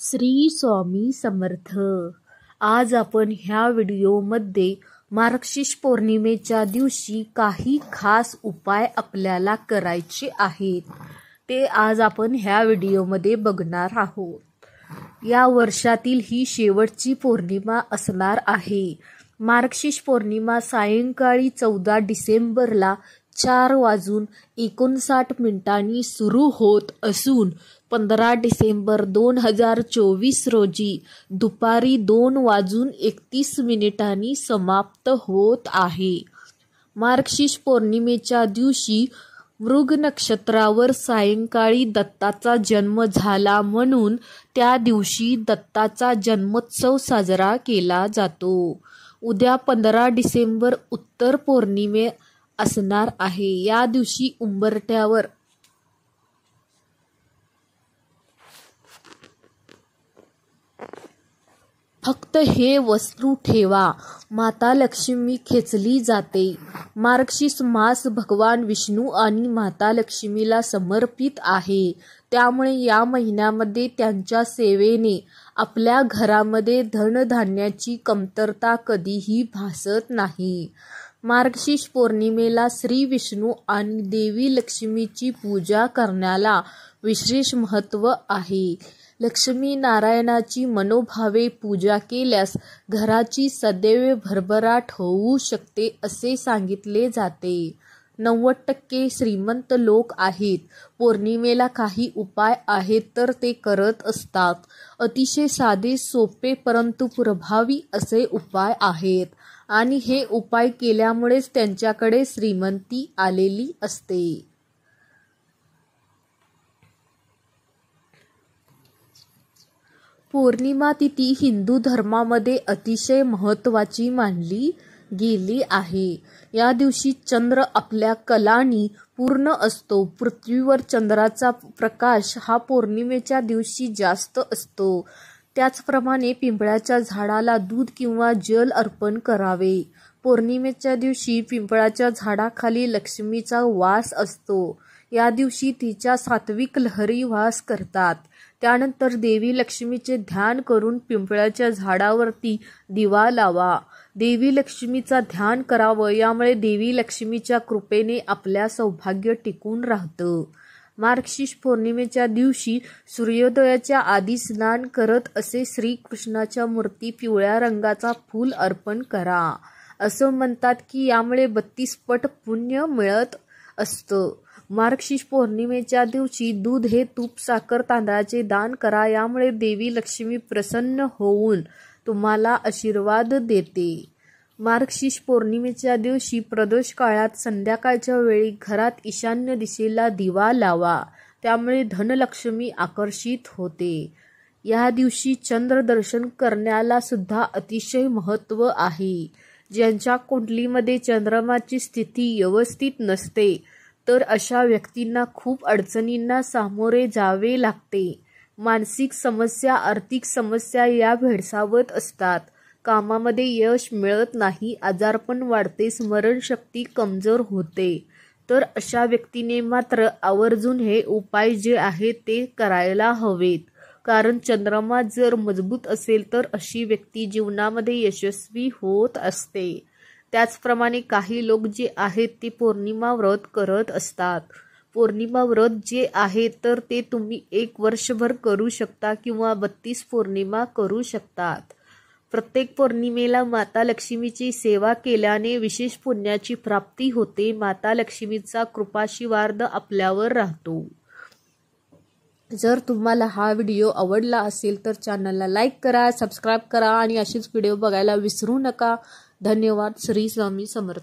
श्री स्वामी समर्थ। आज आपण ह्या व्हिडिओमध्ये मार्गशीर्ष पौर्णिमेच्या दिवशी काही खास उपाय आपल्याला करायचे आहेत, ते आज आपण ह्या व्हिडिओमध्ये बघणार आहोत। या वर्षातील ही शेवटची पौर्णिमा असणार आहे। मार्गशीर्ष पौर्णिमा सायंकाळी 14 डिसेंबरला 4:59 सुरू होत असून 15 डिसेंबर 2024 रोजी दुपारी 2:31 समाप्त होत आहे। मार्गशीर्ष पौर्णिमेच्या दिवशी मृग नक्षत्रावर सायंकाळी दत्ताचा जन्म झाला, म्हणून त्या दिवशी दत्ताचा जन्मोत्सव साजरा केला जातो। उद्या 15 डिसेंबर उत्तर पौर्णिमे असणार आहे। या दिवशी उंबरठ्यावर फक्त हे वस्तू ठेवा, माता लक्ष्मी खेचली जाते। मार्गशीर्ष मास भगवान विष्णू आणि माता लक्ष्मीला समर्पित आहे, त्यामुळे या महिन्यामध्ये त्यांच्या सेवेने आपल्या घरामध्ये धनधान्याची कमतरता कधीही भासत नाही। मार्गशीर्ष पौर्णिमेला श्री विष्णू आणि देवी लक्ष्मीची पूजा करण्याला विशेष महत्त्व आहे। लक्ष्मी नारायणाची मनोभावे पूजा केल्यास घराची सदैव भरभराट होऊ शकते असे सांगितले जाते। 90% श्रीमंत लोक आहेत, पौर्णिमेला काही उपाय आहेत तर ते करत असतात। अतिशय साधे, सोपे परंतु प्रभावी असे उपाय आहेत आणि हे उपाय केल्यामुळेच त्यांच्याकडे श्रीमंती आलेली असते। पौर्णिमा तिथी हिंदू धर्मामध्ये अतिशय महत्त्वाची मानली गेली आहे। या दिवशी चंद्र आपल्या कलांनी पूर्ण असतो। पृथ्वीवर चंद्राचा प्रकाश हा पौर्णिमेच्या दिवशी जास्त असतो। त्याचप्रमाणे पिंपळाच्या झाडाला दूध किंवा जल अर्पण करावे। पौर्णिमेच्या दिवशी पिंपळाच्या झाडाखाली लक्ष्मीचा वास असतो। या दिवशी तिच्या सात्विक लहरी वास करतात। त्यानंतर देवी लक्ष्मीचे ध्यान करून पिंपळाच्या झाडावरती दिवा लावा। देवी लक्ष्मीचा ध्यान करावं, यामुळे देवी लक्ष्मीच्या कृपेने आपल्या सौभाग्य टिकून राहतं। मार्गशीर्ष पौर्णिमेच्या दिवशी सूर्योदयाच्या आधी स्नान करत असे श्रीकृष्णाच्या मूर्ती पिवळ्या रंगाचा फूल अर्पण करा। असं म्हणतात की यामुळे 32 पट पुण्य मिळत असतं। मार्गशीर्ष पौर्णिमेच्या दिवशी दूध हे तूप, साखर, तांदळाचे दान करा, यामुळे देवी लक्ष्मी प्रसन्न होऊन तुम्हाला आशीर्वाद देते। मार्गशीर्ष पौर्णिमेच्या दिवशी प्रदोष काळात संध्याकाळच्या वेळी घरात ईशान्य दिशेला दिवा लावा, त्यामुळे धनलक्ष्मी आकर्षित होते। या दिवशी चंद्र दर्शन करण्याला सुद्धा अतिशय महत्त्व आहे। ज्यांच्या कुंडलीमध्ये चंद्रमाची स्थिती व्यवस्थित नसते तर अशा व्यक्तींना खूप अडचणींना सामोरे जावे लागते। मानसिक समस्या, आर्थिक समस्या या भेडसावत असतात। कामामध्ये यश मिळत नाही, आजारपण वाढते, स्मरणशक्ती कमजोर होते। तर अशा व्यक्तीने मात्र आवर्जून हे उपाय जे आहेत ते करायला हवेत, कारण चंद्रमा जर मजबूत असेल तर अशी व्यक्ती जीवनामध्ये यशस्वी होत असते। त्याचप्रमाणे काही लोक जे आहेत ते पौर्णिमा व्रत करत असतात। पौर्णिमा व्रत जे आहे तर ते तुम्ही 1 वर्षभर करू शकता किंवा 32 पौर्णिमा करू शकतात। प्रत्येक पौर्णिमेला माता लक्ष्मीची सेवा केल्याने विशेष पुण्याची प्राप्ती होते। माता लक्ष्मीचा कृपाशीर्वाद आपल्यावर राहतो। जर तुम्हाला हा व्हिडिओ आवडला असेल तर चॅनलला लाईक करा, सबस्क्राईब करा आणि असेच व्हिडिओ बघायला विसरू नका। धन्यवाद। श्री स्वामी समर्थ।